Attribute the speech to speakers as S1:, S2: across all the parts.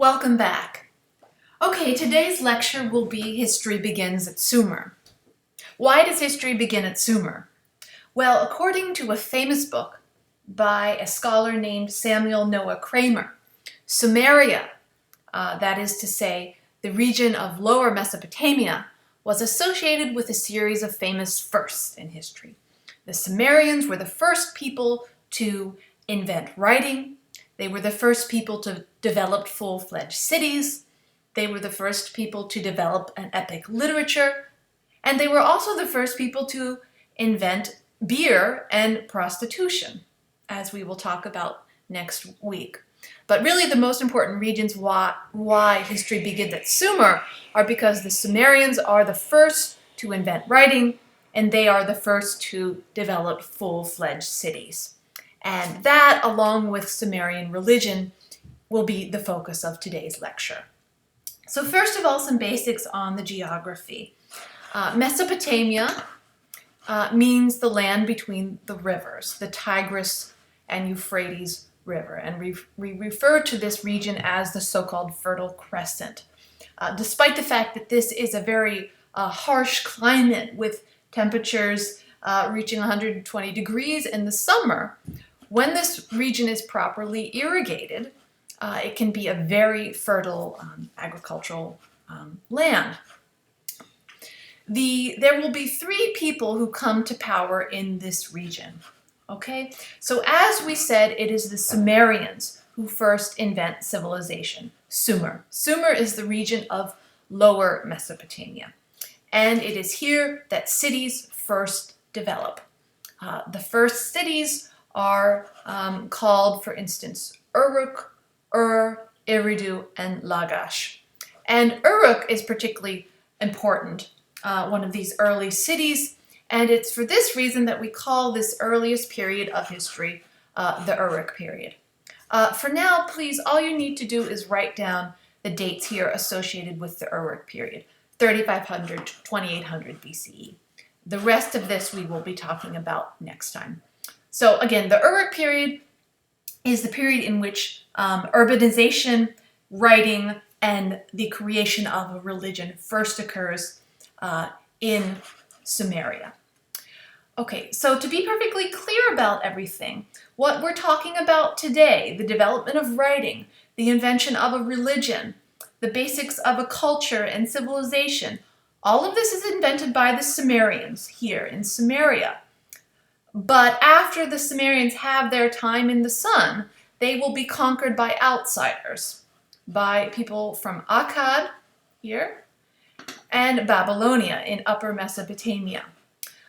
S1: Welcome back. Okay, today's lecture will be History Begins at Sumer. Why does history begin at Sumer? Well, according to a famous book by a scholar named Samuel Noah Kramer, Sumeria, that is to say, the region of Lower Mesopotamia, was associated with a series of famous firsts in history. The Sumerians were the first people to invent writing. They were the first people to develop full-fledged cities. They were the first people to develop an epic literature. And they were also the first people to invent beer and prostitution, as we will talk about next week. But really the most important reasons why history begins at Sumer are because the Sumerians are the first to invent writing, and they are the first to develop full-fledged cities. And that, along with Sumerian religion, will be the focus of today's lecture. So first of all, some basics on the geography. Mesopotamia means the land between the rivers, the Tigris and Euphrates River, and we refer to this region as the so-called Fertile Crescent. Despite the fact that this is a very harsh climate with temperatures reaching 120 degrees in the summer, when this region is properly irrigated, it can be a very fertile agricultural land. There will be three people who come to power in this region. Okay, so as we said, it is the Sumerians who first invent civilization. Sumer. Sumer is the region of Lower Mesopotamia, and it is here that cities first develop. The first cities are called, for instance, Uruk, Eridu, and Lagash. And Uruk is particularly important, one of these early cities, and it's for this reason that we call this earliest period of history the Uruk period. For now, please, all you need to do is write down the dates here associated with the Uruk period, 3500 to 2800 BCE. The rest of this we will be talking about next time. So again, the Uruk period is the period in which urbanization, writing, and the creation of a religion first occurs in Sumeria. Okay, so to be perfectly clear about everything, what we're talking about today, the development of writing, the invention of a religion, the basics of a culture and civilization, all of this is invented by the Sumerians here in Sumeria. But after the Sumerians have their time in the sun, they will be conquered by outsiders, by people from Akkad here and Babylonia in Upper Mesopotamia.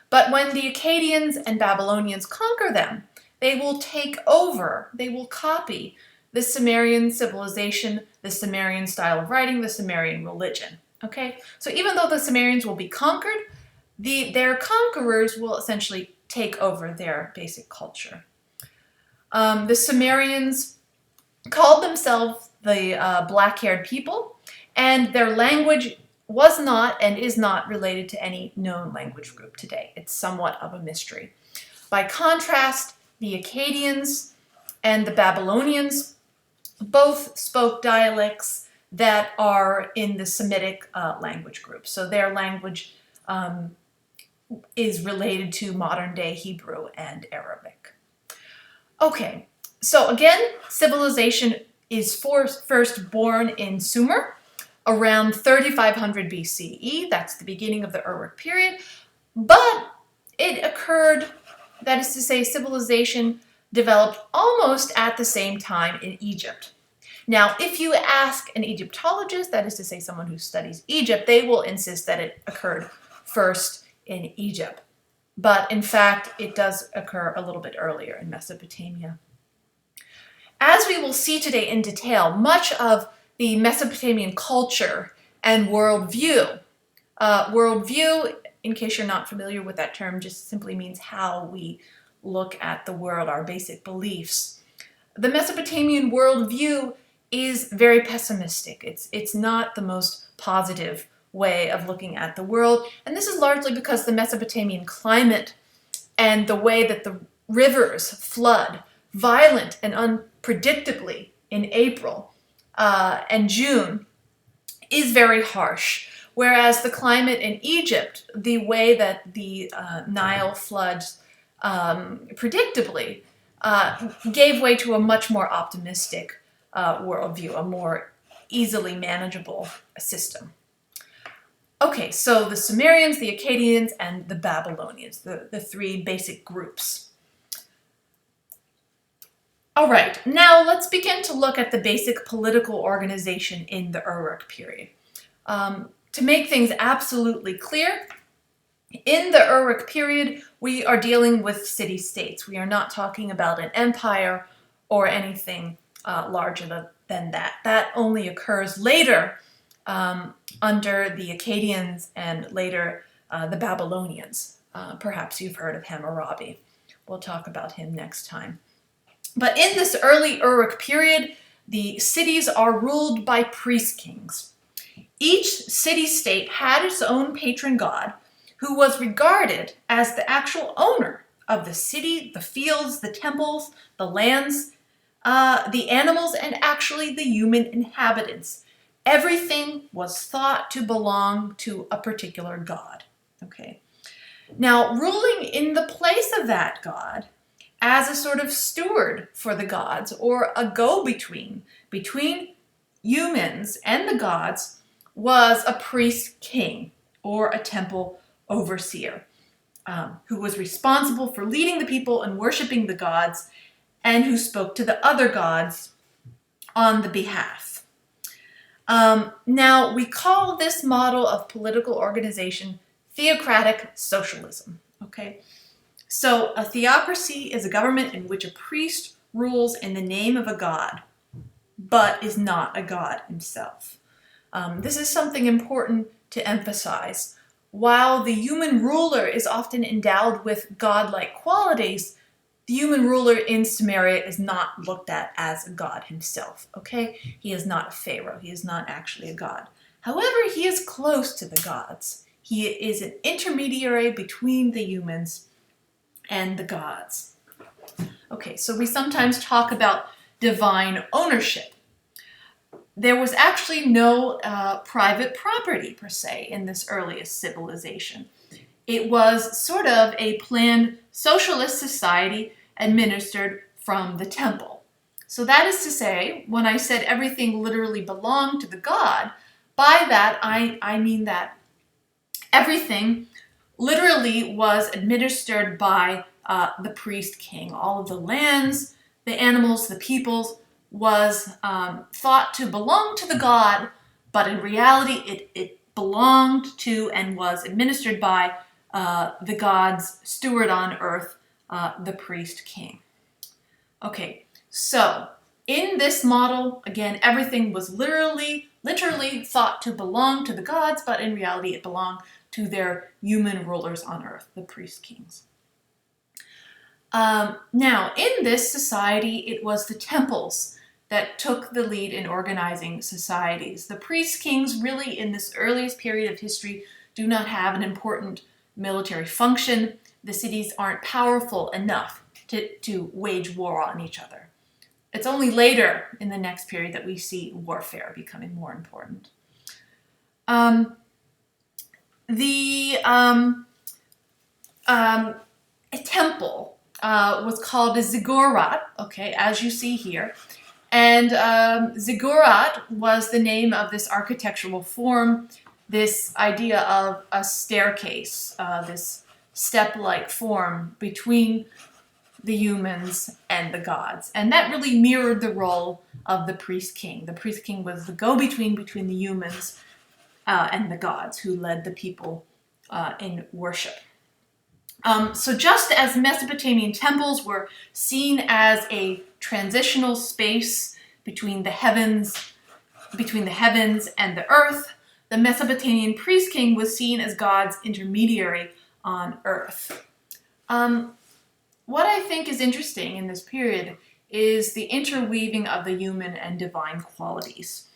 S1: But when the Akkadians and Babylonians conquer them, they will take over, they will copy the Sumerian civilization, the Sumerian style of writing, the Sumerian religion. Okay? So even though the Sumerians will be conquered, their conquerors will essentially take over their basic culture. The Sumerians called themselves the black-haired people, and their language was not and is not related to any known language group today. It's somewhat of a mystery. By contrast, the Akkadians and the Babylonians both spoke dialects that are in the Semitic language group. So their language is related to modern-day Hebrew and Arabic. Okay, so again, civilization is first born in Sumer around 3500 BCE. That's the beginning of the Uruk period. But it occurred, that is to say, civilization developed almost at the same time in Egypt. Now, if you ask an Egyptologist, that is to say someone who studies Egypt, they will insist that it occurred first in Egypt. But in fact, it does occur a little bit earlier in Mesopotamia. As we will see today in detail, much of the Mesopotamian culture and worldview, in case you're not familiar with that term, just simply means how we look at the world, our basic beliefs. The Mesopotamian worldview is very pessimistic. It's not the most positive way of looking at the world, and this is largely because the Mesopotamian climate and the way that the rivers flood violent and unpredictably in April and June is very harsh. Whereas the climate in Egypt, the way that the Nile floods predictably gave way to a much more optimistic worldview, a more easily manageable system. Okay, so the Sumerians, the Akkadians, and the Babylonians, the three basic groups. All right, now let's begin to look at the basic political organization in the Uruk period. To make things absolutely clear, in the Uruk period, we are dealing with city-states. We are not talking about an empire or anything larger than that. That only occurs later under the Akkadians and later the Babylonians. Perhaps you've heard of Hammurabi. We'll talk about him next time. But in this early Uruk period, the cities are ruled by priest kings. Each city-state had its own patron god, who was regarded as the actual owner of the city, the fields, the temples, the lands, the animals, and actually the human inhabitants. Everything was thought to belong to a particular god. Okay. Now, ruling in the place of that god, as a sort of steward for the gods, or a go-between between humans and the gods, was a priest king, or a temple overseer, who was responsible for leading the people and worshiping the gods, and who spoke to the other gods on the behalf. Now, we call this model of political organization theocratic socialism, okay? So a theocracy is a government in which a priest rules in the name of a god, but is not a god himself. This is something important to emphasize. While the human ruler is often endowed with godlike qualities, the human ruler in Sumeria is not looked at as a god himself, okay? He is not a pharaoh. He is not actually a god. However, he is close to the gods. He is an intermediary between the humans and the gods. Okay, so we sometimes talk about divine ownership. There was actually no private property, per se, in this earliest civilization. It was sort of a planned socialist society administered from the temple. So that is to say, when I said everything literally belonged to the god, by that I mean that everything literally was administered by the priest king. All of the lands, the animals, the peoples was thought to belong to the god, but in reality it belonged to and was administered by the god's steward on earth, the priest king. Okay, so in this model, again, everything was literally thought to belong to the gods, but in reality it belonged to their human rulers on earth, the priest kings. Now, in this society, it was the temples that took the lead in organizing societies. The priest kings really, in this earliest period of history, do not have an important military function. The cities aren't powerful enough to wage war on each other. It's only later in the next period that we see warfare becoming more important. A temple was called a ziggurat, okay, as you see here. And ziggurat was the name of this architectural form, this idea of a staircase, this step-like form between the humans and the gods. And that really mirrored the role of the priest king. The priest king was the go-between between the humans and the gods, who led the people in worship. So just as Mesopotamian temples were seen as a transitional space between the heavens and the earth, the Mesopotamian priest king was seen as God's intermediary on earth. What I think is interesting in this period is the interweaving of the human and divine qualities.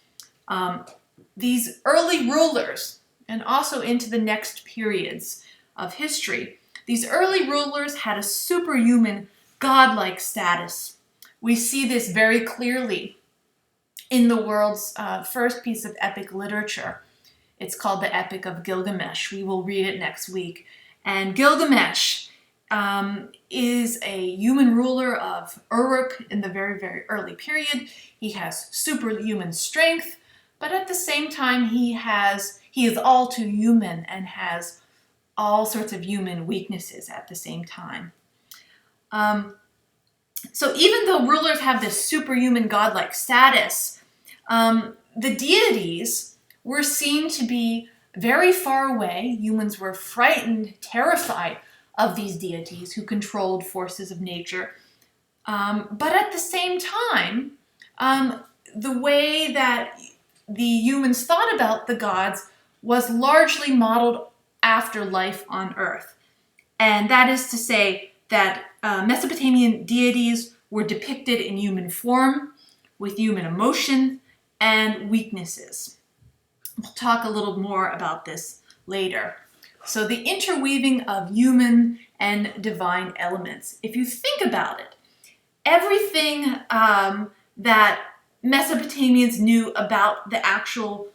S1: These early rulers, and also into the next periods of history, these early rulers had a superhuman, godlike status. We see this very clearly in the world's first piece of epic literature. It's called the Epic of Gilgamesh. We will read it next week. And Gilgamesh is a human ruler of Uruk in the very, very early period. He has superhuman strength, but at the same time he is all too human and has all sorts of human weaknesses at the same time. So even though rulers have this superhuman godlike status, the deities were seen to be very far away. Humans were frightened, terrified of these deities who controlled forces of nature. But at the same time, the way that the humans thought about the gods was largely modeled after life on Earth. And that is to say that Mesopotamian deities were depicted in human form, with human emotion and weaknesses. We'll talk a little more about this later. So the interweaving of human and divine elements. If you think about it, everything that Mesopotamians knew about the actual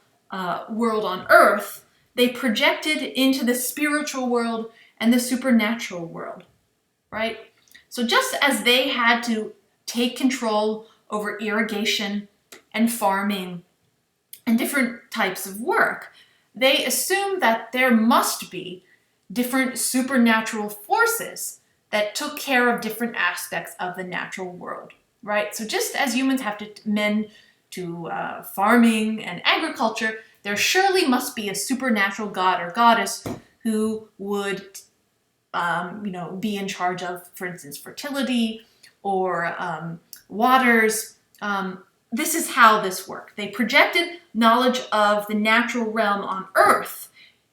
S1: world on Earth, they projected into the spiritual world and the supernatural world, right? So just as they had to take control over irrigation and farming and different types of work, they assumed that there must be different supernatural forces that took care of different aspects of the natural world, right? So just as humans have to mend to farming and agriculture, there surely must be a supernatural god or goddess who would be in charge of, for instance, fertility or waters. This is how this worked. They projected knowledge of the natural realm on Earth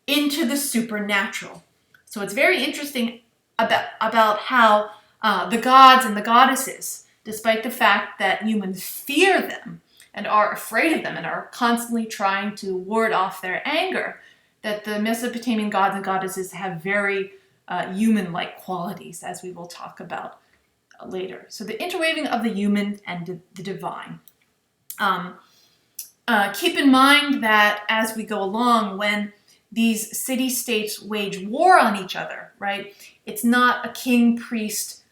S1: into the supernatural. So it's very interesting about how the gods and the goddesses, despite the fact that humans fear them and are afraid of them and are constantly trying to ward off their anger, that the Mesopotamian gods and goddesses have very human-like qualities, as we will talk about later. So the interweaving of the human and the divine. Keep in mind that as we go along, when these city-states wage war on each other, right? It's not a king-priest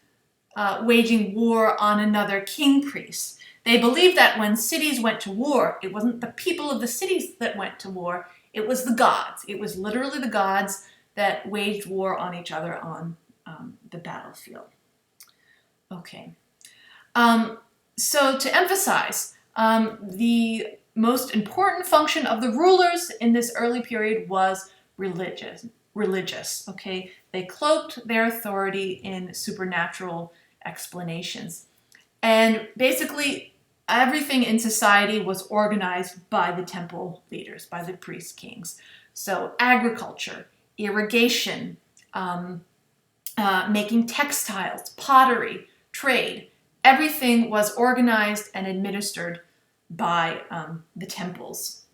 S1: waging war on another king-priest. They believed that when cities went to war, it wasn't the people of the cities that went to war, it was the gods. It was literally the gods that waged war on each other on the battlefield. Okay. So to emphasize, the most important function of the rulers in this early period was religious, okay? They cloaked their authority in supernatural explanations. And basically, everything in society was organized by the temple leaders, by the priest kings. So agriculture, irrigation, making textiles, pottery, trade, everything was organized and administered by the temples,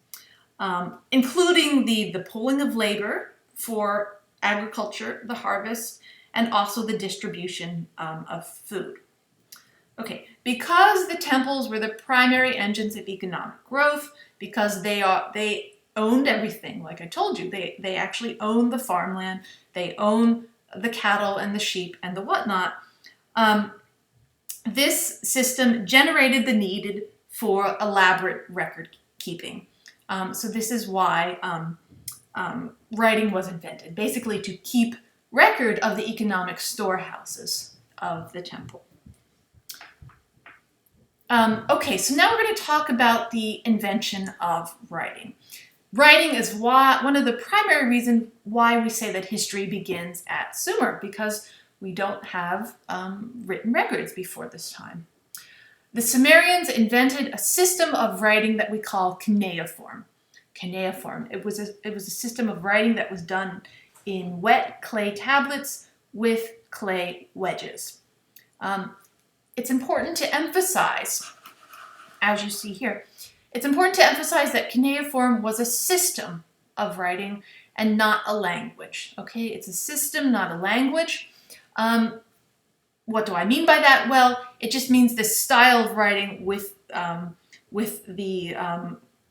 S1: including the pooling of labor for agriculture, the harvest, and also the distribution of food. Okay, because the temples were the primary engines of economic growth, because they owned everything, like I told you, they actually owned the farmland, they own the cattle and the sheep and the whatnot. This system generated the need for elaborate record keeping. So this is why writing was invented, basically to keep record of the economic storehouses of the temple. Okay, so now we're going to talk about the invention of writing. Writing is one of the primary reasons why we say that history begins at Sumer, because we don't have written records before this time. The Sumerians invented a system of writing that we call cuneiform. Cuneiform. It was a system of writing that was done in wet clay tablets with clay wedges. It's important to emphasize, as you see here, it's important to emphasize that cuneiform was a system of writing and not a language. Okay, it's a system, not a language. What do I mean by that? Well, it just means the style of writing with with the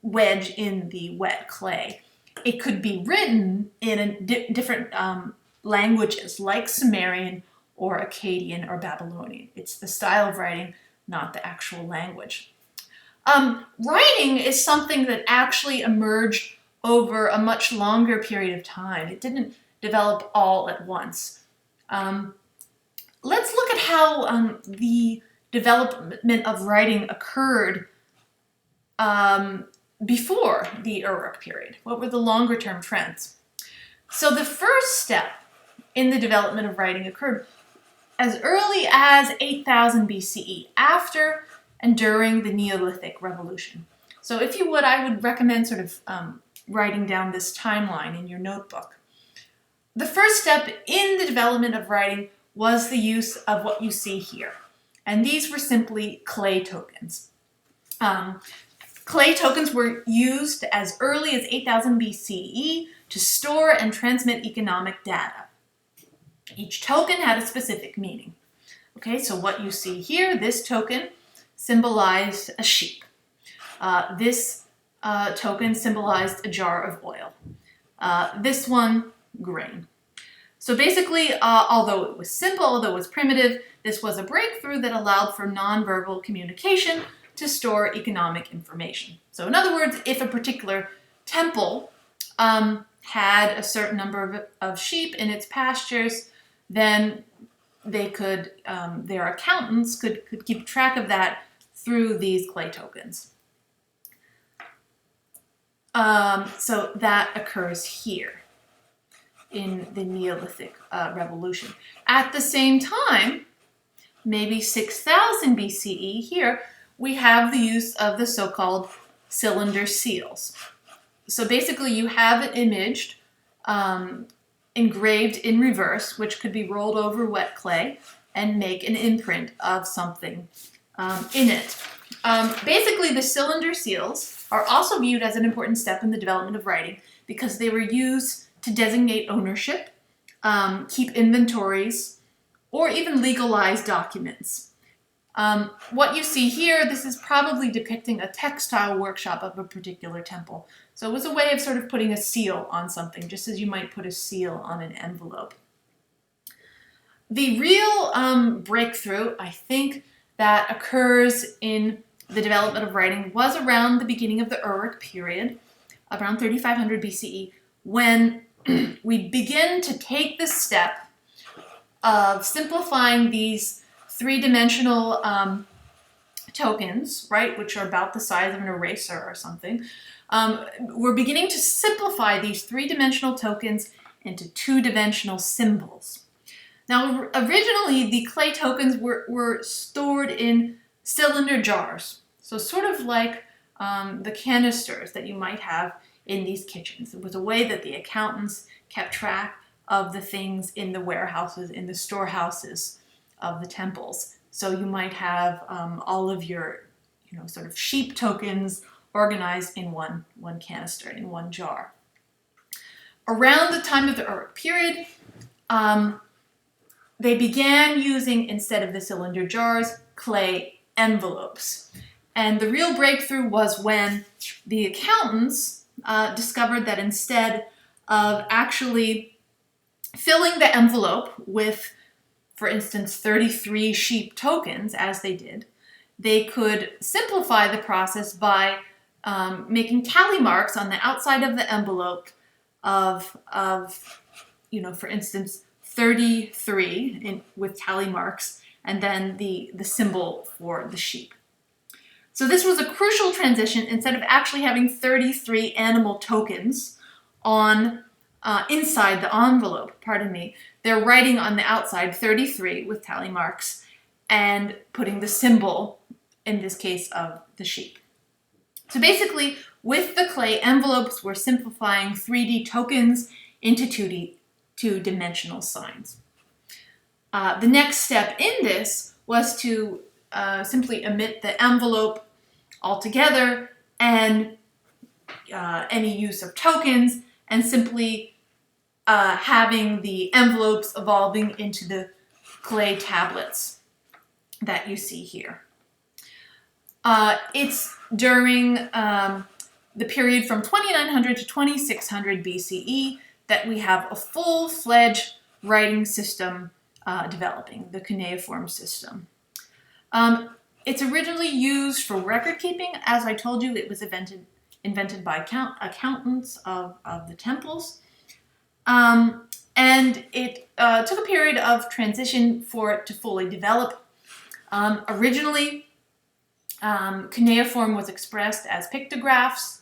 S1: wedge in the wet clay. It could be written in different languages like Sumerian or Akkadian or Babylonian. It's the style of writing, not the actual language. Writing is something that actually emerged over a much longer period of time. It didn't develop all at once. Let's look at how the development of writing occurred before the Uruk period. What were the longer term trends? So the first step in the development of writing occurred as early as 8000 BCE, after and during the Neolithic Revolution. So if you would, I would recommend sort of writing down this timeline in your notebook. The first step in the development of writing was the use of what you see here. And these were simply clay tokens. Clay tokens were used as early as 8000 BCE to store and transmit economic data. Each token had a specific meaning. Okay, so what you see here, this token symbolized a sheep. This token symbolized a jar of oil. This one, grain. So basically, although it was simple, although it was primitive, this was a breakthrough that allowed for nonverbal communication to store economic information. So in other words, if a particular temple had a certain number of sheep in its pastures, then they could, their accountants could keep track of that through these clay tokens. So that occurs here in the Neolithic Revolution. At the same time, maybe 6000 BCE here, we have the use of the so-called cylinder seals. So basically you have it imaged, engraved in reverse, which could be rolled over wet clay and make an imprint of something in it. Basically, the cylinder seals are also viewed as an important step in the development of writing because they were used to designate ownership, keep inventories, or even legalize documents. What you see here, this is probably depicting a textile workshop of a particular temple. So it was a way of sort of putting a seal on something, just as you might put a seal on an envelope. The real breakthrough, I think, that occurs in the development of writing was around the beginning of the Uruk period, around 3500 BCE, when we begin to take the step of simplifying these three-dimensional tokens, right, which are about the size of an eraser or something. We're beginning to simplify these three-dimensional tokens into two-dimensional symbols. Now, originally, the clay tokens were stored in cylinder jars, so sort of like the canisters that you might have in these kitchens. It was a way that the accountants kept track of the things in the warehouses, in the storehouses of the temples. So you might have all of your, sort of sheep tokens organized in one canister, in one jar. Around the time of the Uruk period, they began using, instead of the cylinder jars, clay envelopes. And the real breakthrough was when the accountants discovered that instead of actually filling the envelope with, for instance, 33 sheep tokens, as they did, they could simplify the process by making tally marks on the outside of the envelope of for instance, 33 with tally marks, and then the symbol for the sheep. So this was a crucial transition. Instead of actually having 33 animal tokens on inside the envelope, they're writing on the outside 33 with tally marks and putting the symbol, in this case, of the sheep. So basically, with the clay envelopes, we're simplifying 3D tokens into 2-dimensional signs. The next step in this was to simply omit the envelope altogether and any use of tokens, and simply having the envelopes evolving into the clay tablets that you see here. It's during the period from 2900 to 2600 BCE that we have a full-fledged writing system developing, the cuneiform system. It's originally used for record keeping. As I told you, it was invented by accountants of the temples. And it took a period of transition for it to fully develop. Originally, cuneiform was expressed as pictographs.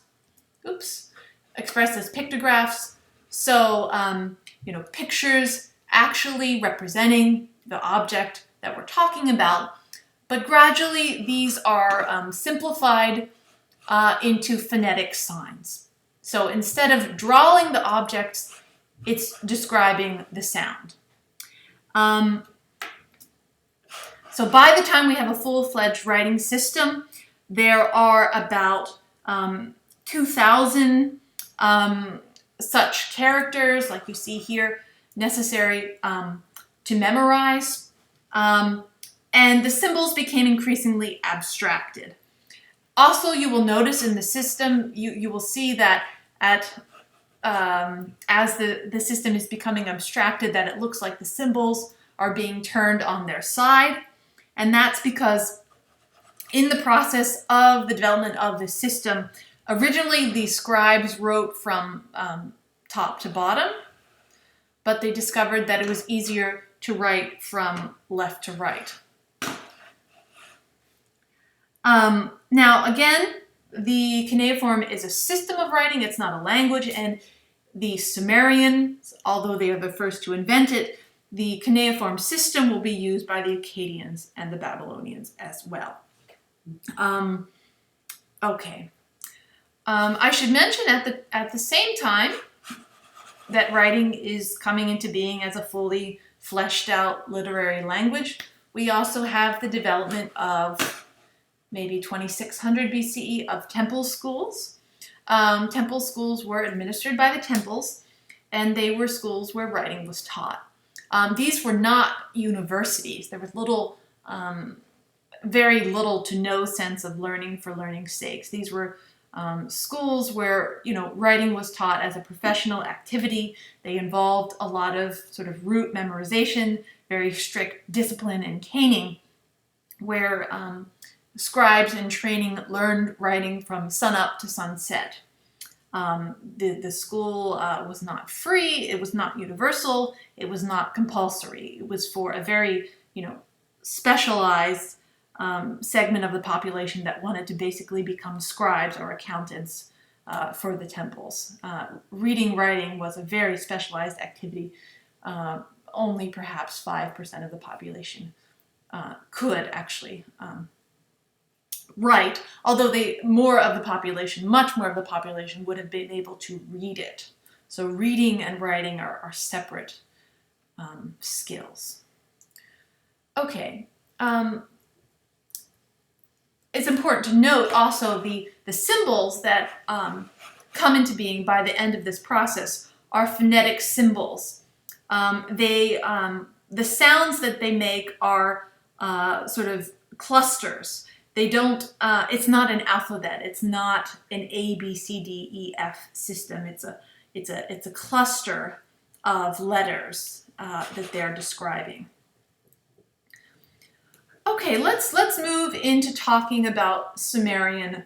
S1: So, pictures actually representing the object that we're talking about. But gradually, these are simplified into phonetic signs. So instead of drawing the objects, it's describing the sound. So by the time we have a full-fledged writing system, there are about 2,000 such characters, like you see here, necessary to memorize. And the symbols became increasingly abstracted. Also, you will notice in the system, you will see that as the system is becoming abstracted, that it looks like the symbols are being turned on their side. And that's because in the process of the development of the system, originally the scribes wrote from top to bottom, but they discovered that it was easier to write from left to right. Now, again, the cuneiform is a system of writing. It's not a language. And the Sumerians, although they are the first to invent it, the cuneiform system will be used by the Akkadians and the Babylonians as well. Okay. I should mention at the same time that writing is coming into being as a fully fleshed out literary language, we also have the development of maybe 2600 BCE of temple schools. Temple schools were administered by the temples, and they were schools where writing was taught. These were not universities. There was very little to no sense of learning for learning's sake. These were schools where writing was taught as a professional activity. They involved a lot of sort of rote memorization, very strict discipline and caning, where scribes in training learned writing from sunup to sunset. The school was not free, it was not universal, it was not compulsory. It was for a very, specialized segment of the population that wanted to basically become scribes or accountants for the temples. Reading, writing was a very specialized activity. Only perhaps 5% of the population could actually write, although much more of the population would have been able to read it. So reading and writing are separate skills. Okay. It's important to note also the symbols that come into being by the end of this process are phonetic symbols. The sounds that they make are sort of clusters. They don't. It's not an alphabet. It's not an A, B, C, D, E, F system. It's a cluster of letters that they're describing. Okay, let's move into talking about Sumerian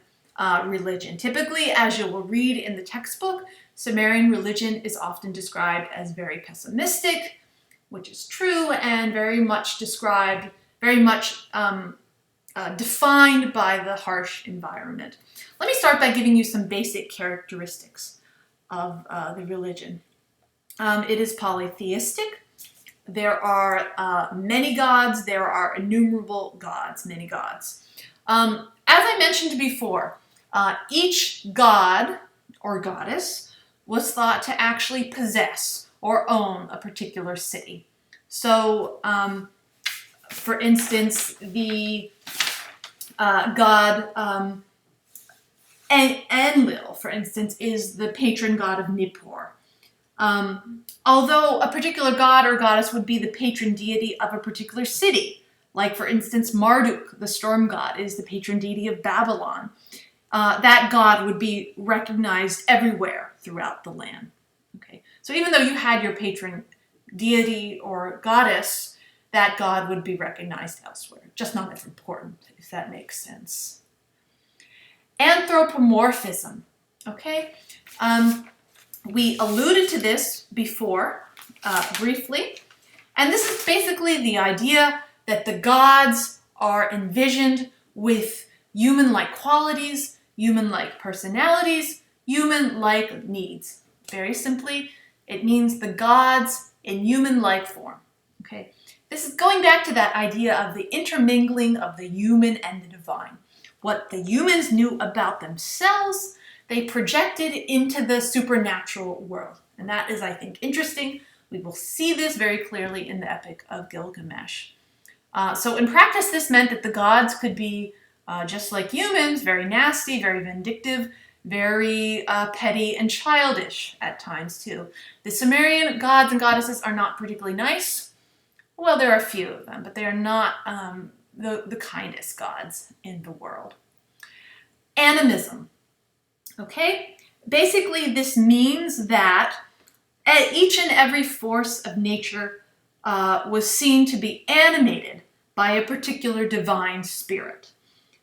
S1: religion. Typically, as you will read in the textbook, Sumerian religion is often described as very pessimistic, which is true, and very much defined by the harsh environment. Let me start by giving you some basic characteristics of the religion. It is polytheistic. There are many gods. There are innumerable gods, many gods. As I mentioned before, each god or goddess was thought to actually possess or own a particular city. So, for instance, the god Enlil, for instance, is the patron god of Nippur. Although a particular god or goddess would be the patron deity of a particular city, Like, for instance, Marduk, the storm god, is the patron deity of Babylon. That god would be recognized everywhere throughout the land. Okay, so even though you had your patron deity or goddess, that god would be recognized elsewhere, just not as important, if that makes sense. Anthropomorphism, okay? We alluded to this before, briefly, and this is basically the idea that the gods are envisioned with human-like qualities, human-like personalities, human-like needs. Very simply, it means the gods in human-like form, okay? This is going back to that idea of the intermingling of the human and the divine. What the humans knew about themselves, they projected into the supernatural world. And that is, I think, interesting. We will see this very clearly in the Epic of Gilgamesh. So in practice, this meant that the gods could be just like humans, very nasty, very vindictive, very petty and childish at times too. The Sumerian gods and goddesses are not particularly nice. Well, there are a few of them, but they are not the kindest gods in the world. Animism. Okay? Basically, this means that each and every force of nature was seen to be animated by a particular divine spirit.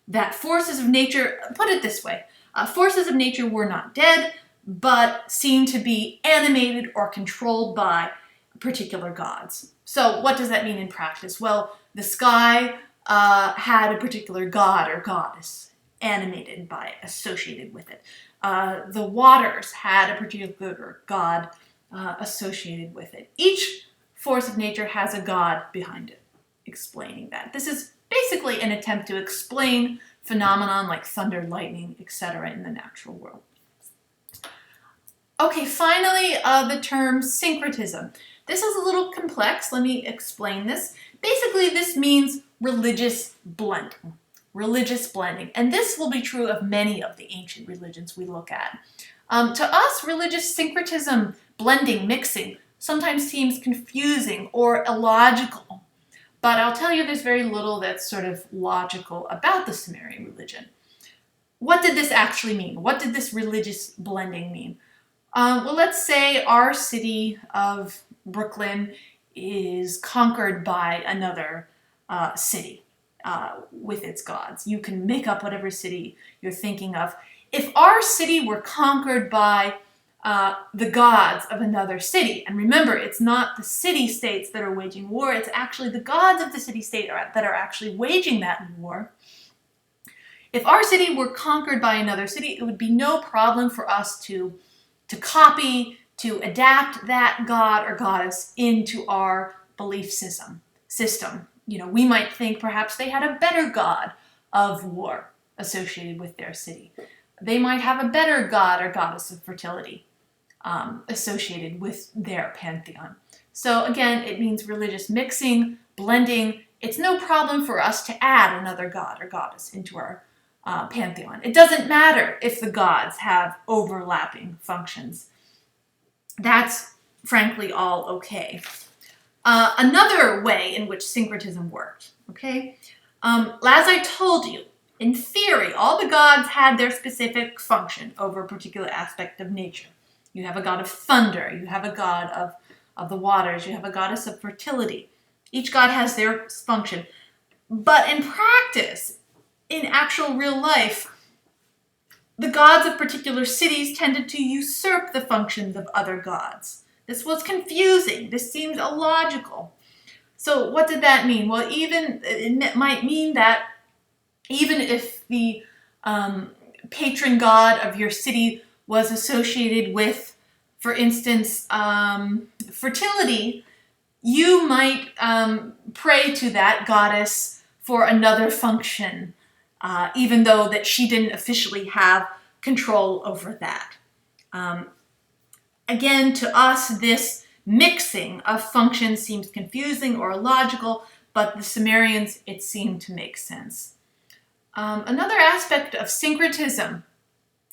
S1: That forces of nature, put it this way, forces of nature were not dead, but seen to be animated or controlled by particular gods. So what does that mean in practice? Well, the sky had a particular god or goddess animated by, associated with it. The waters had a particular god associated with it. Each force of nature has a god behind it, explaining that. This is basically an attempt to explain phenomenon like thunder, lightning, etc. in the natural world. Okay, finally, the term syncretism. This is a little complex. Let me explain this. Basically, this means religious blending. Religious blending. And this will be true of many of the ancient religions we look at. To us, religious syncretism, blending, mixing, sometimes seems confusing or illogical. But I'll tell you there's very little that's sort of logical about the Sumerian religion. What did this actually mean? What did this religious blending mean? Well, let's say our city of Brooklyn is conquered by another city with its gods. You can make up whatever city you're thinking of. If our city were conquered by the gods of another city, and remember, it's not the city-states that are waging war, it's actually the gods of the city-state that are actually waging that war. If our city were conquered by another city, it would be no problem for us to copy, to adapt that god or goddess into our belief system. You know, we might think perhaps they had a better god of war associated with their city. They might have a better god or goddess of fertility associated with their pantheon. So again, it means religious mixing, blending. It's no problem for us to add another god or goddess into our pantheon. It doesn't matter if the gods have overlapping functions. That's frankly all okay. Another way in which syncretism worked, okay? As I told you, in theory, all the gods had their specific function over a particular aspect of nature. You have a god of thunder, you have a god of the waters, you have a goddess of fertility. Each god has their function. But in practice, in actual real life, the gods of particular cities tended to usurp the functions of other gods. This was confusing. This seemed illogical. So what did that mean? Well, it might mean that even if the patron god of your city was associated with, for instance, fertility, you might pray to that goddess for another function, even though that she didn't officially have control over that. Again, to us, this mixing of functions seems confusing or illogical, but the Sumerians, it seemed to make sense. Another aspect of syncretism,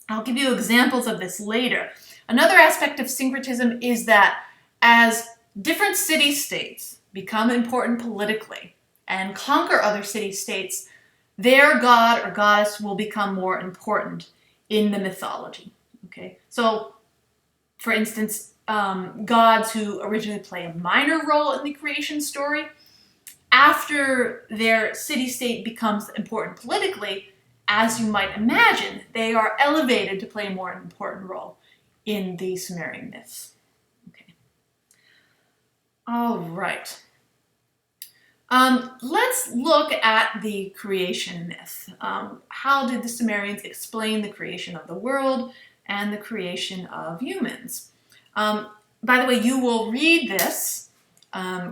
S1: I'll give you examples of this later. Another aspect of syncretism is that as different city-states become important politically, and conquer other city-states, their god or goddess will become more important in the mythology. Okay, so for instance, gods who originally play a minor role in the creation story, after their city-state becomes important politically, as you might imagine, they are elevated to play a more important role in the Sumerian myths. Okay. All right. Let's look at the creation myth. How did the Sumerians explain the creation of the world and the creation of humans? By the way, you will read this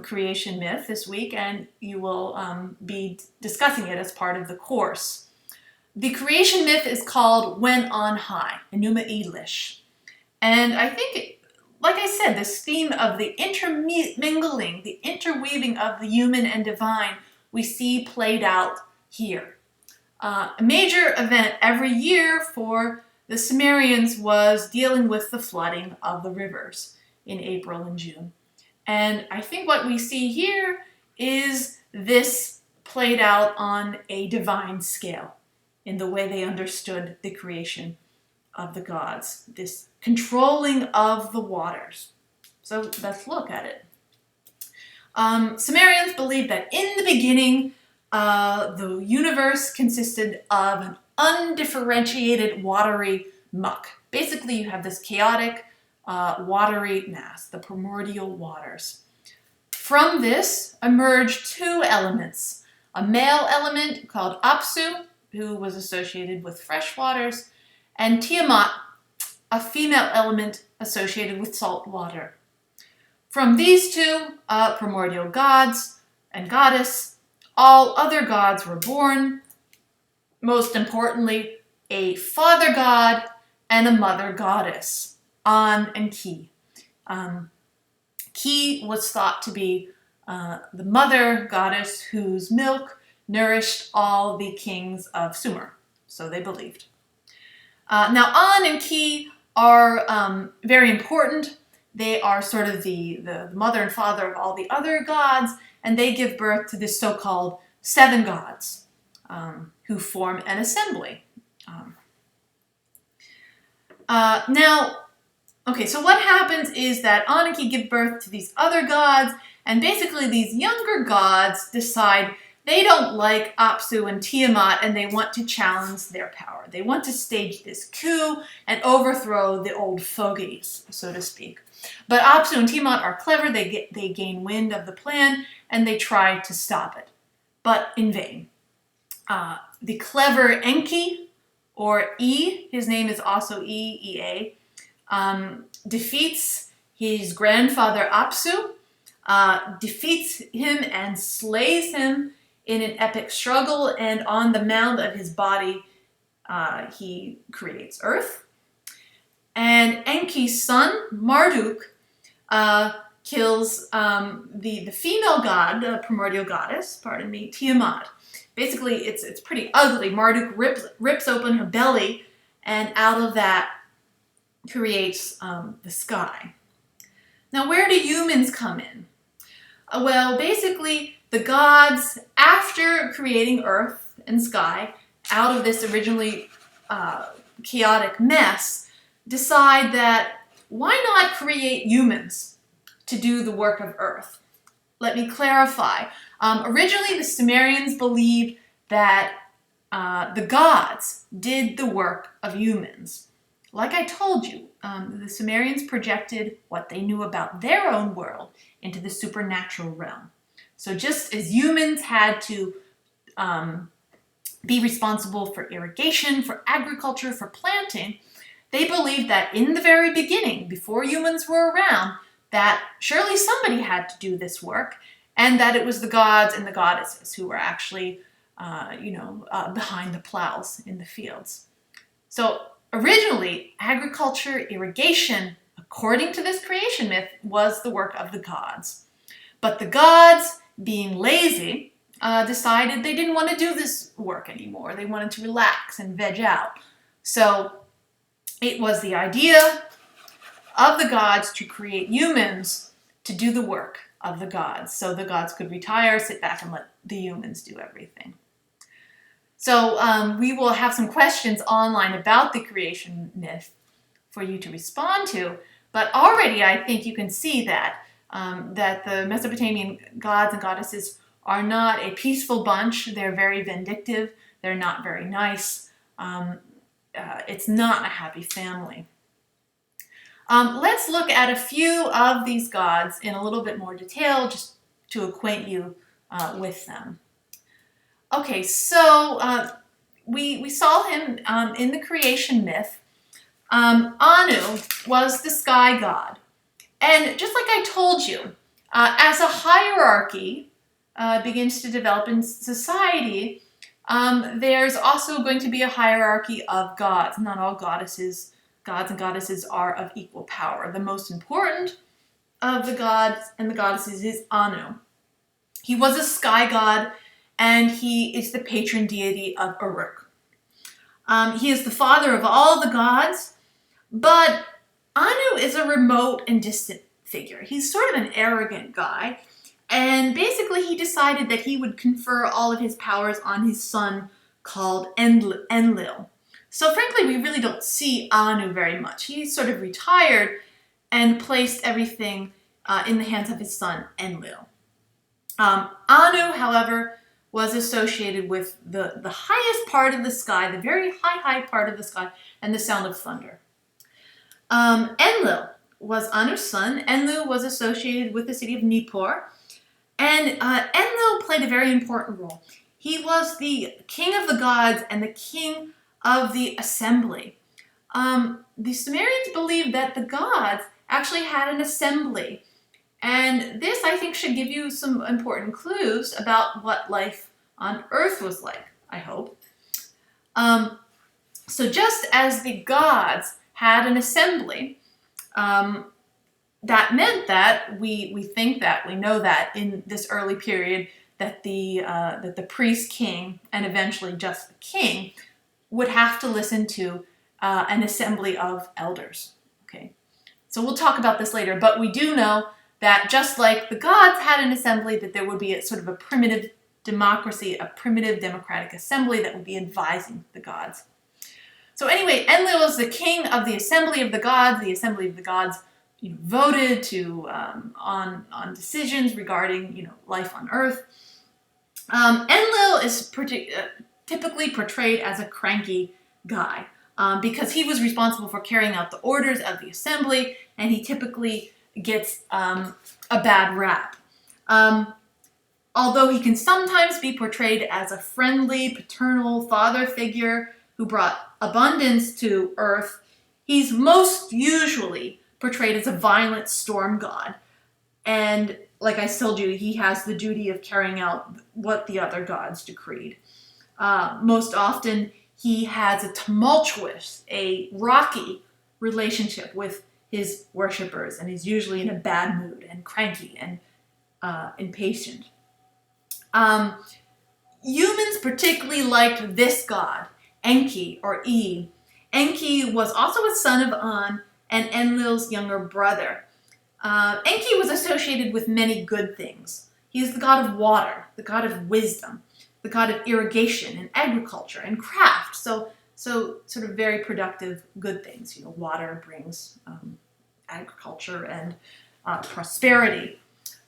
S1: creation myth this week, and you will be discussing it as part of the course. The creation myth is called When on High, Enuma Elish. And I think, like I said, this theme of the intermingling, the interweaving of the human and divine, we see played out here. A major event every year for the Sumerians was dealing with the flooding of the rivers in April and June. And I think what we see here is this played out on a divine scale in the way they understood the creation of the gods, this controlling of the waters. So let's look at it. Sumerians believed that in the beginning, the universe consisted of an undifferentiated watery muck. Basically, you have this chaotic watery mass, the primordial waters. From this emerged two elements, a male element called Apsu, who was associated with fresh waters, and Tiamat, a female element associated with salt water. From these two primordial gods and goddess, all other gods were born. Most importantly, a father god and a mother goddess, An and Ki. Ki was thought to be the mother goddess whose milk nourished all the kings of Sumer, so they believed. Now, An and Ki are very important. They are sort of the mother and father of all the other gods, and they give birth to the so-called seven gods who form an assembly. So what happens is that An and Ki give birth to these other gods, and basically these younger gods decide they don't like Apsu and Tiamat, and they want to challenge their power. They want to stage this coup and overthrow the old fogies, so to speak. But Apsu and Tiamat are clever. They gain wind of the plan, and they try to stop it, but in vain. The clever Enki, or E, his name is also Ea, defeats his grandfather Apsu, defeats him and slays him in an epic struggle, and on the mound of his body, he creates earth. And Enki's son, Marduk, kills the female god, the primordial goddess, Tiamat. Basically, it's pretty ugly. Marduk rips open her belly, and out of that creates the sky. Now, where do humans come in? Well, basically, the gods, after creating earth and sky, out of this originally chaotic mess, decide that why not create humans to do the work of earth? Let me clarify. Originally, the Sumerians believed that the gods did the work of humans. Like I told you, the Sumerians projected what they knew about their own world into the supernatural realm. So just as humans had to be responsible for irrigation, for agriculture, for planting, they believed that in the very beginning, before humans were around, that surely somebody had to do this work, and that it was the gods and the goddesses who were actually, behind the plows in the fields. So originally, agriculture, irrigation, according to this creation myth, was the work of the gods. But the gods, being lazy, decided they didn't want to do this work anymore. They wanted to relax and veg out. So it was the idea of the gods to create humans to do the work of the gods. So the gods could retire, sit back, and let the humans do everything. So we will have some questions online about the creation myth for you to respond to, but already I think you can see that that the Mesopotamian gods and goddesses are not a peaceful bunch. They're very vindictive. They're not very nice. It's not a happy family. Let's look at a few of these gods in a little bit more detail, just to acquaint you with them. Okay, so we saw him in the creation myth. Anu was the sky god. And just like I told you, as a hierarchy begins to develop in society, there's also going to be a hierarchy of gods. Not all gods and goddesses are of equal power. The most important of the gods and the goddesses is Anu. He was a sky god, and he is the patron deity of Uruk. He is the father of all the gods, but Anu is a remote and distant figure. He's sort of an arrogant guy, and basically he decided that he would confer all of his powers on his son called Enlil. So frankly, we really don't see Anu very much. He sort of retired and placed everything in the hands of his son Enlil. Anu, however, was associated with the highest part of the sky, the very high part of the sky, and the sound of thunder. Enlil was Anu's son. Enlil was associated with the city of Nippur, and Enlil played a very important role. He was the king of the gods and the king of the assembly. The Sumerians believed that the gods actually had an assembly, and this, I think, should give you some important clues about what life on Earth was like, I hope. So just as the gods had an assembly, that meant that we think that, we know that in this early period that the priest king, and eventually just the king, would have to listen to an assembly of elders. Okay, so we'll talk about this later, but we do know that just like the gods had an assembly, that there would be a sort of a primitive democracy, a primitive democratic assembly that would be advising the gods. So anyway, Enlil was the king of the assembly of the gods. The assembly of the gods, voted to on decisions regarding life on Earth. Enlil is typically portrayed as a cranky guy because he was responsible for carrying out the orders of the assembly, and he typically gets a bad rap. Although he can sometimes be portrayed as a friendly, paternal father figure who brought abundance to Earth, he's most usually portrayed as a violent storm god. And like I told you, he has the duty of carrying out what the other gods decreed. Most often, he has a tumultuous, a rocky relationship with his worshippers, and he's usually in a bad mood and cranky and impatient. Humans particularly liked this god, Enki or E. Enki was also a son of An and Enlil's younger brother. Enki was associated with many good things. He is the god of water, the god of wisdom, the god of irrigation and agriculture and craft. So sort of very productive good things. Water brings agriculture and prosperity.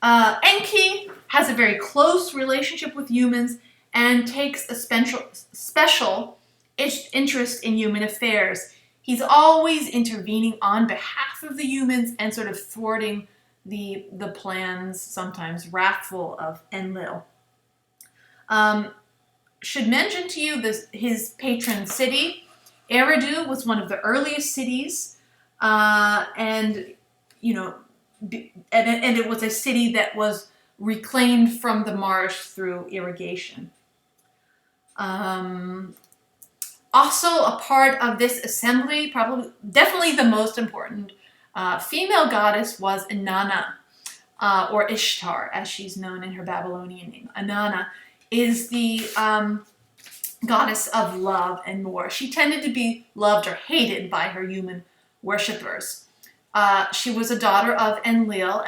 S1: Enki has a very close relationship with humans and takes a special interest in human affairs. He's always intervening on behalf of the humans and sort of thwarting the plans, sometimes wrathful, of Enlil. Should mention to you his patron city. Eridu was one of the earliest cities, and it was a city that was reclaimed from the marsh through irrigation. Also a part of this assembly, definitely the most important female goddess, was Inanna, or Ishtar, as she's known in her Babylonian name. Inanna is the goddess of love and war. She tended to be loved or hated by her human worshippers. She was a daughter of Enlil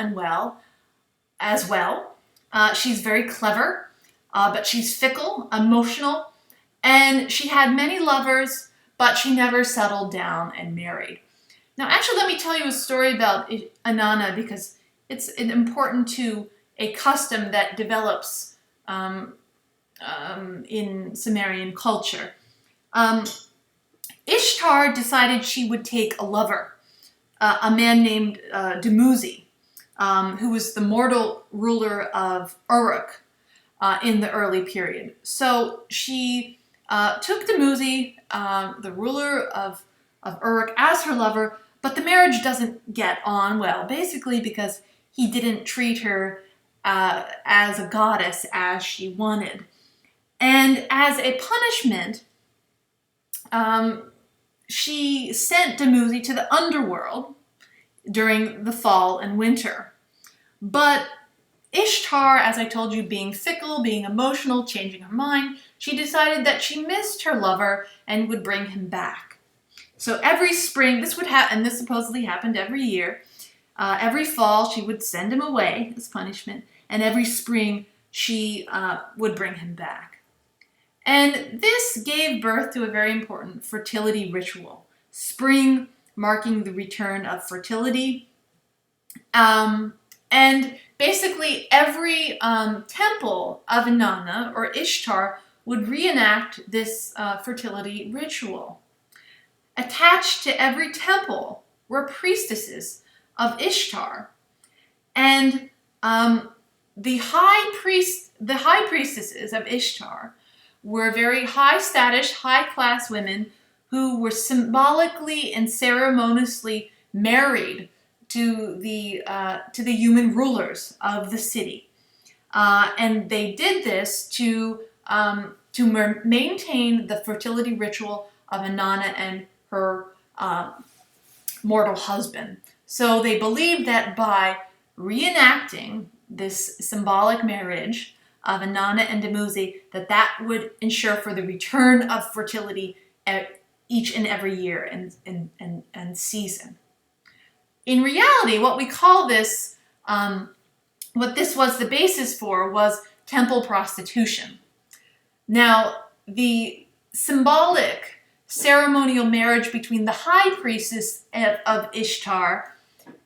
S1: as well. She's very clever. but she's fickle, emotional, and she had many lovers, but she never settled down and married. Now, actually, let me tell you a story about Inanna because it's important to a custom that develops in Sumerian culture. Ishtar decided she would take a lover, a man named Dumuzi, who was the mortal ruler of Uruk in the early period. So she took Dumuzi, the ruler of Uruk, as her lover, but the marriage doesn't get on well, basically because he didn't treat her as a goddess as she wanted. And as a punishment, she sent Dumuzi to the underworld during the fall and winter. But Ishtar, as I told you, being fickle, being emotional, changing her mind, she decided that she missed her lover and would bring him back. So every spring, this would happen, and this supposedly happened every year. Every fall, she would send him away as punishment, and every spring, she would bring him back. And this gave birth to a very important fertility ritual. Spring marking the return of fertility. And basically every temple of Inanna or Ishtar would reenact this fertility ritual. Attached to every temple were priestesses of Ishtar. And the high priestesses of Ishtar were very high status, high class women who were symbolically and ceremoniously married to the human rulers of the city, and they did this to maintain the fertility ritual of Inanna and her mortal husband. So they believed that by reenacting this symbolic marriage of Inanna and Dumuzi, that would ensure for the return of fertility each and every year and season. In reality, what we call this, what this was the basis for, was temple prostitution. Now, the symbolic ceremonial marriage between the high priestess of Ishtar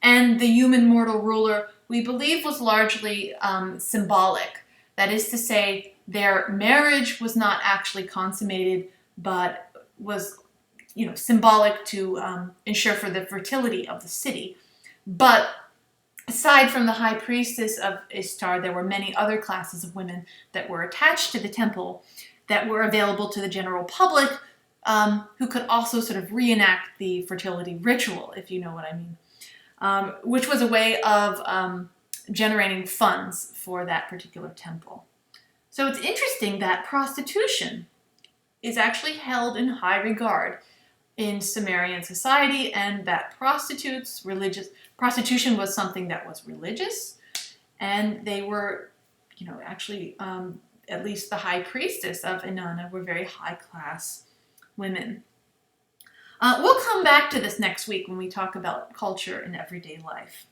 S1: and the human mortal ruler, we believe, was largely symbolic. That is to say, their marriage was not actually consummated, but was, symbolic to ensure for the fertility of the city. But aside from the high priestess of Ishtar, there were many other classes of women that were attached to the temple that were available to the general public, who could also sort of reenact the fertility ritual, if you know what I mean, which was a way of generating funds for that particular temple. So it's interesting that prostitution is actually held in high regard in Sumerian society, and that prostitution was something that was religious, and they were, actually, at least the high priestess of Inanna were very high class women. We'll come back to this next week when we talk about culture and everyday life.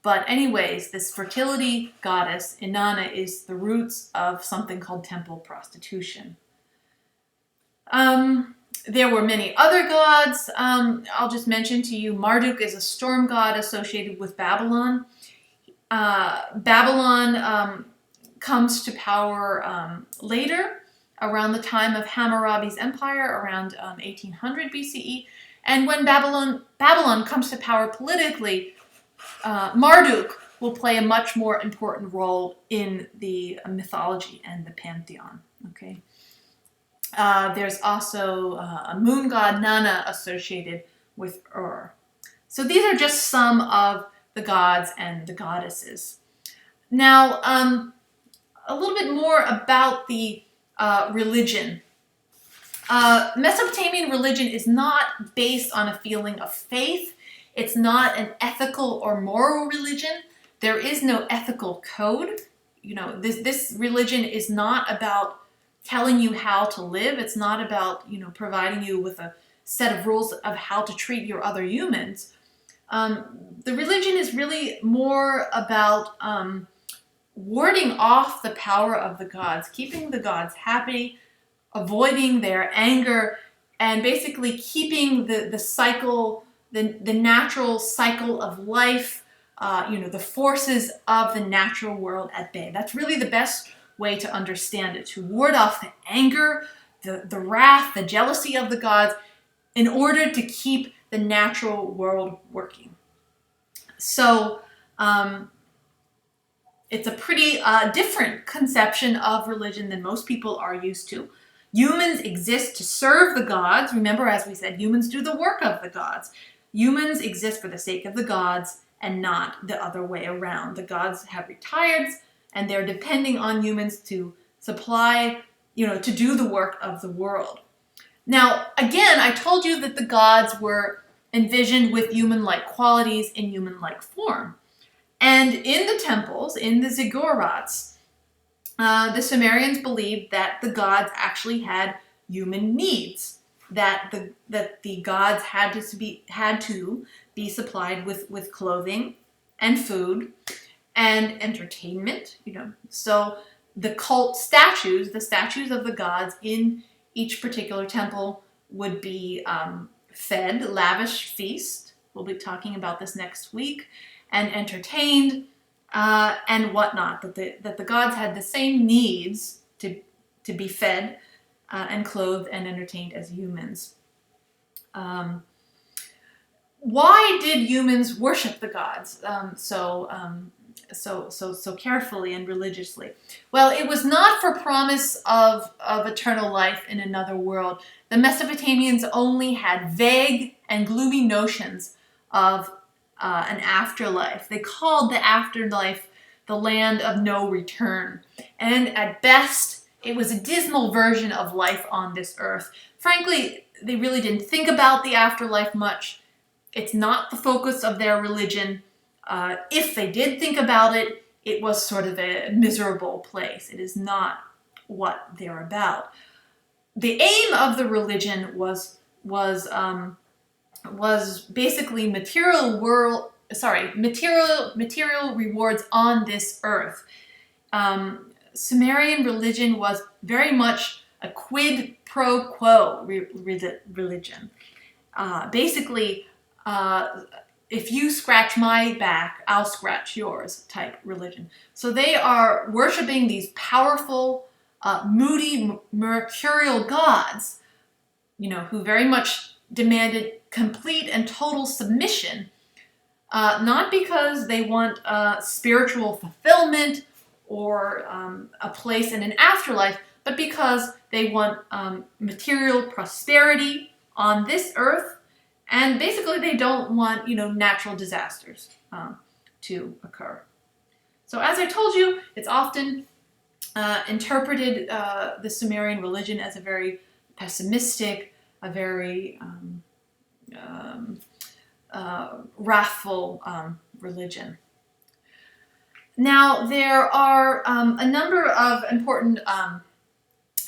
S1: But anyways, this fertility goddess, Inanna, is the roots of something called temple prostitution. There were many other gods. I'll just mention to you, Marduk is a storm god associated with Babylon. Babylon comes to power later, around the time of Hammurabi's empire, around 1800 BCE. And when Babylon comes to power politically, Marduk will play a much more important role in the mythology and the pantheon. Okay. There's also a moon god, Nana, associated with Ur. So these are just some of the gods and the goddesses. Now, a little bit more about the religion. Mesopotamian religion is not based on a feeling of faith. It's not an ethical or moral religion. There is no ethical code. This religion is not about telling you how to live. It's not about, providing you with a set of rules of how to treat your other humans. The religion is really more about warding off the power of the gods, keeping the gods happy, avoiding their anger, and basically keeping the cycle, the natural cycle of life, the forces of the natural world at bay. That's really the best way to understand it, to ward off the anger, the wrath, the jealousy of the gods, in order to keep the natural world working. So it's a pretty different conception of religion than most people are used to. Humans exist to serve the gods. Remember, as we said, humans do the work of the gods. Humans exist for the sake of the gods and not the other way around. The gods have retired and they're depending on humans to supply, to do the work of the world. Now, again, I told you that the gods were envisioned with human-like qualities in human-like form. And in the temples, in the ziggurats, the Sumerians believed that the gods actually had human needs, that the gods had to be supplied with clothing and food and entertainment. So the cult statues, the statues of the gods in each particular temple would be fed lavish feast. We'll be talking about this next week, and entertained. And whatnot, that the gods had the same needs to be fed and clothed and entertained as humans. Why did humans worship the gods so carefully and religiously? Well, it was not for promise of eternal life in another world. The Mesopotamians only had vague and gloomy notions of an afterlife. They called the afterlife the land of no return. And at best, it was a dismal version of life on this earth. Frankly, they really didn't think about the afterlife much. It's not the focus of their religion. If they did think about it, it was sort of a miserable place. It is not what they're about. The aim of the religion was basically material rewards on this earth. Sumerian religion was very much a quid pro quo religion. Basically, if you scratch my back, I'll scratch yours type religion. So they are worshiping these powerful, moody, mercurial gods, who very much demanded complete and total submission, not because they want spiritual fulfillment or a place in an afterlife, but because they want material prosperity on this earth, and basically they don't want natural disasters to occur. So as I told you, it's often interpreted, the Sumerian religion, as a very pessimistic, a very wrathful religion. Now, there are a number of important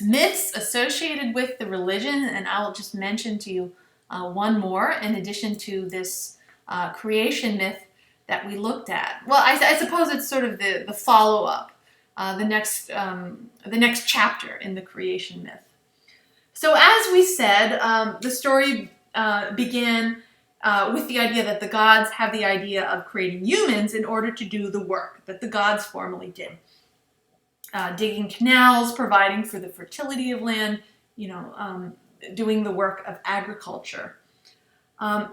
S1: myths associated with the religion, and I'll just mention to you one more in addition to this creation myth that we looked at. Well, I suppose it's sort of the follow-up, the next chapter in the creation myth. So as we said, the story began with the idea that the gods have the idea of creating humans in order to do the work that the gods formerly did. Digging canals, providing for the fertility of land, doing the work of agriculture.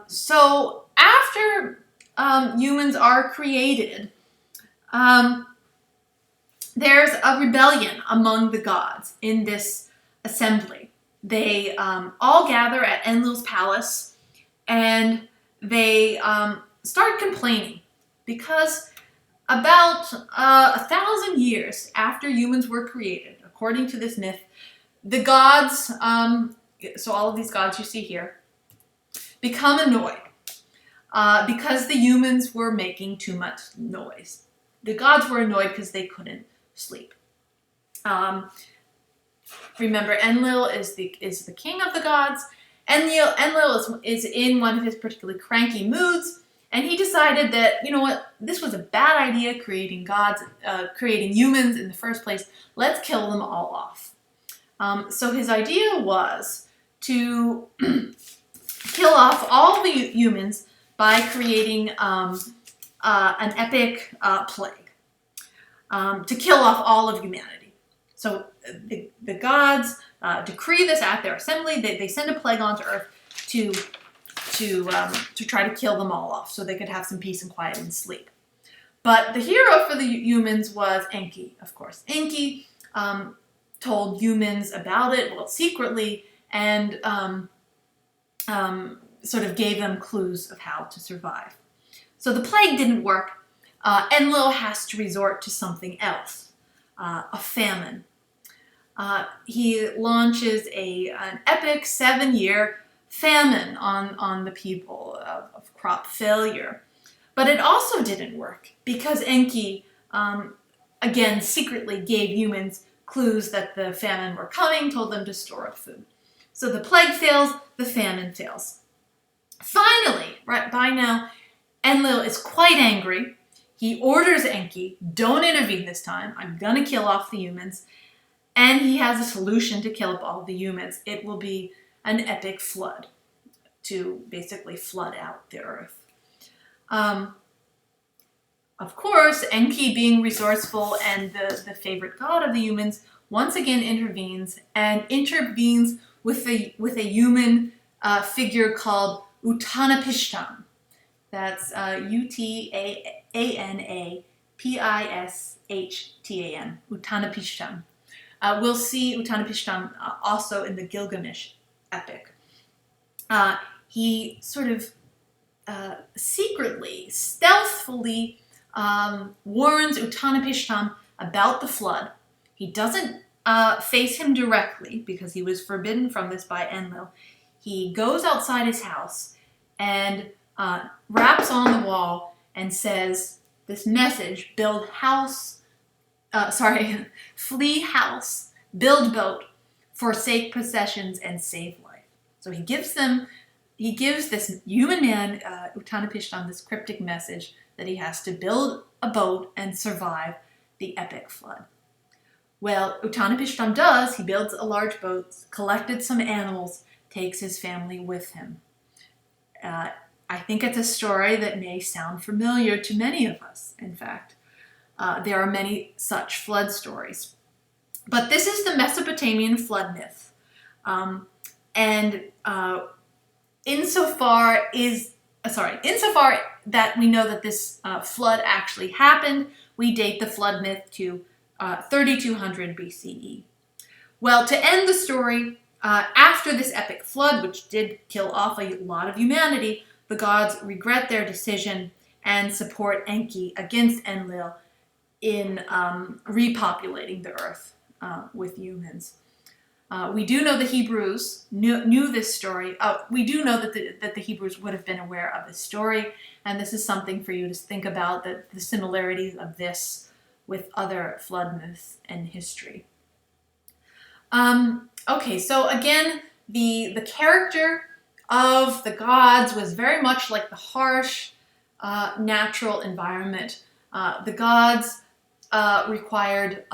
S1: So after humans are created, there's a rebellion among the gods in this assembly. They all gather at Enlil's palace, and they start complaining because about 1,000 years after humans were created, according to this myth, the gods, so all of these gods you see here, become annoyed because the humans were making too much noise. The gods were annoyed because they couldn't sleep. Remember, Enlil is the king of the gods. Enlil is in one of his particularly cranky moods, And he decided that, you know what, this was a bad idea, creating humans in the first place. Let's kill them all off. So his idea was to kill off all the humans by creating an epic plague to kill off all of humanity. So the gods decree this at their assembly. They send a plague onto Earth to try to kill them all off so they could have some peace and quiet and sleep. But the hero for the humans was Enki, of course. Enki told humans about it, well, secretly, and sort of gave them clues of how to survive. So the plague didn't work. Enlil has to resort to something else, a famine. He launches an epic 7-year famine on the people of crop failure. But it also didn't work because Enki, again, secretly gave humans clues that the famine were coming, told them to store up food. So the plague fails, the famine fails. Finally, right by now, Enlil is quite angry. He orders Enki, don't intervene this time, I'm gonna kill off the humans. And he has a solution to kill up all the humans. It will be an epic flood to basically flood out the earth. Of course, Enki, being resourceful and the favorite god of the humans, once again intervenes with a human figure called Utanapishtim. That's Utanapishtim, Utanapishtim. We'll see Utanapishtim also in the Gilgamesh epic. He sort of secretly, stealthily warns Utanapishtim about the flood. He doesn't face him directly because he was forbidden from this by Enlil. He goes outside his house and raps on the wall and says this message: flee house, build boat, forsake possessions, and save life. So he gives this human man, Utanapishtim, this cryptic message that he has to build a boat and survive the epic flood. Well, Utanapishtim does. He builds a large boat, collected some animals, takes his family with him. I think it's a story that may sound familiar to many of us, in fact. There are many such flood stories. But this is the Mesopotamian flood myth. Insofar that we know that this flood actually happened, we date the flood myth to 3200 BCE. Well, to end the story, after this epic flood, which did kill off a lot of humanity, the gods regret their decision and support Enki against Enlil in repopulating the earth with humans. We do know the Hebrews knew this story. We do know that the Hebrews would have been aware of this story, and this is something for you to think about, the similarities of this with other flood myths and history. Okay, so again, the character of the gods was very much like the harsh natural environment. The gods required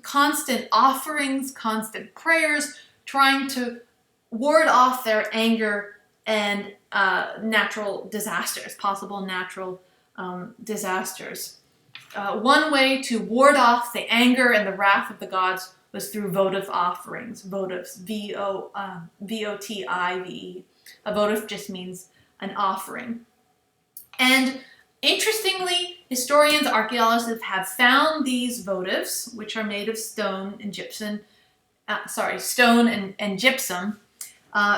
S1: constant offerings, constant prayers, trying to ward off their anger and natural disasters, possible natural disasters. One way to ward off the anger and the wrath of the gods was through votive offerings. Votives, V-O-T-I-V-E. A votive just means an offering. And interestingly, historians, archaeologists have found these votives, which are made of stone and gypsum,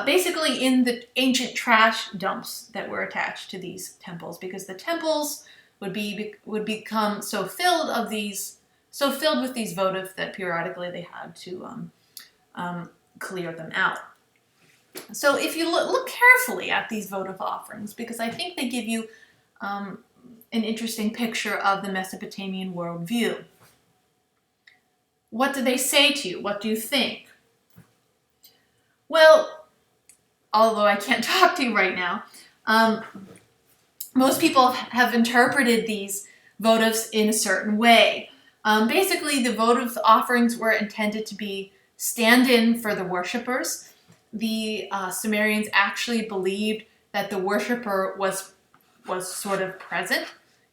S1: basically in the ancient trash dumps that were attached to these temples, because the temples would become so filled with these votives that periodically they had to clear them out. So if you look carefully at these votive offerings, because I think they give you an interesting picture of the Mesopotamian worldview. What do they say to you? What do you think? Well, although I can't talk to you right now, most people have interpreted these votives in a certain way. Basically, the votive offerings were intended to be stand-in for the worshippers. The Sumerians actually believed that the worshipper was sort of present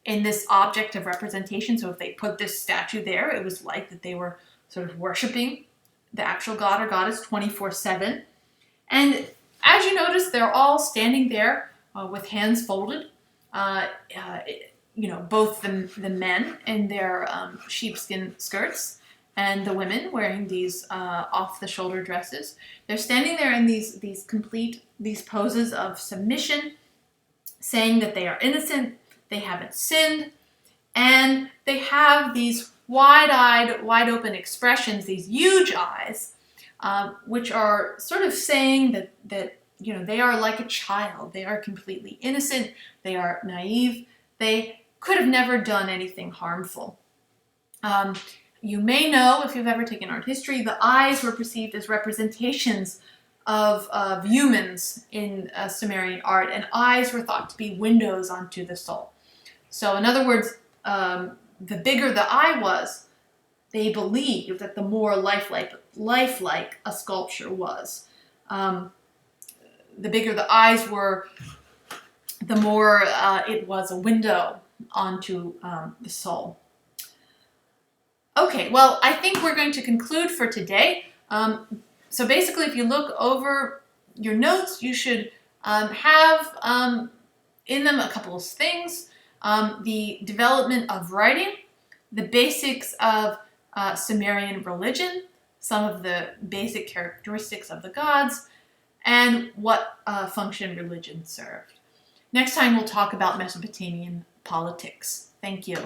S1: in this object of representation. So if they put this statue there, it was like that they were sort of worshiping the actual god or goddess 24/7. And as you notice, they're all standing there with hands folded. Both the men in their sheepskin skirts and the women wearing these off-the-shoulder dresses. They're standing there in these poses of submission, saying that they are innocent, they haven't sinned, and they have these wide-eyed, wide-open expressions, these huge eyes, which are sort of saying that they are like a child. They are completely innocent. They are naive. They could have never done anything harmful. You may know, if you've ever taken art history, the eyes were perceived as representations of humans in Sumerian art, and eyes were thought to be windows onto the soul. So in other words, the bigger the eye was, they believed that the more lifelike a sculpture was. The bigger the eyes were, the more it was a window onto the soul. Okay, well, I think we're going to conclude for today. So basically, if you look over your notes, you should have in them a couple of things. The development of writing, the basics of Sumerian religion, some of the basic characteristics of the gods, and what function religion served. Next time we'll talk about Mesopotamian politics. Thank you.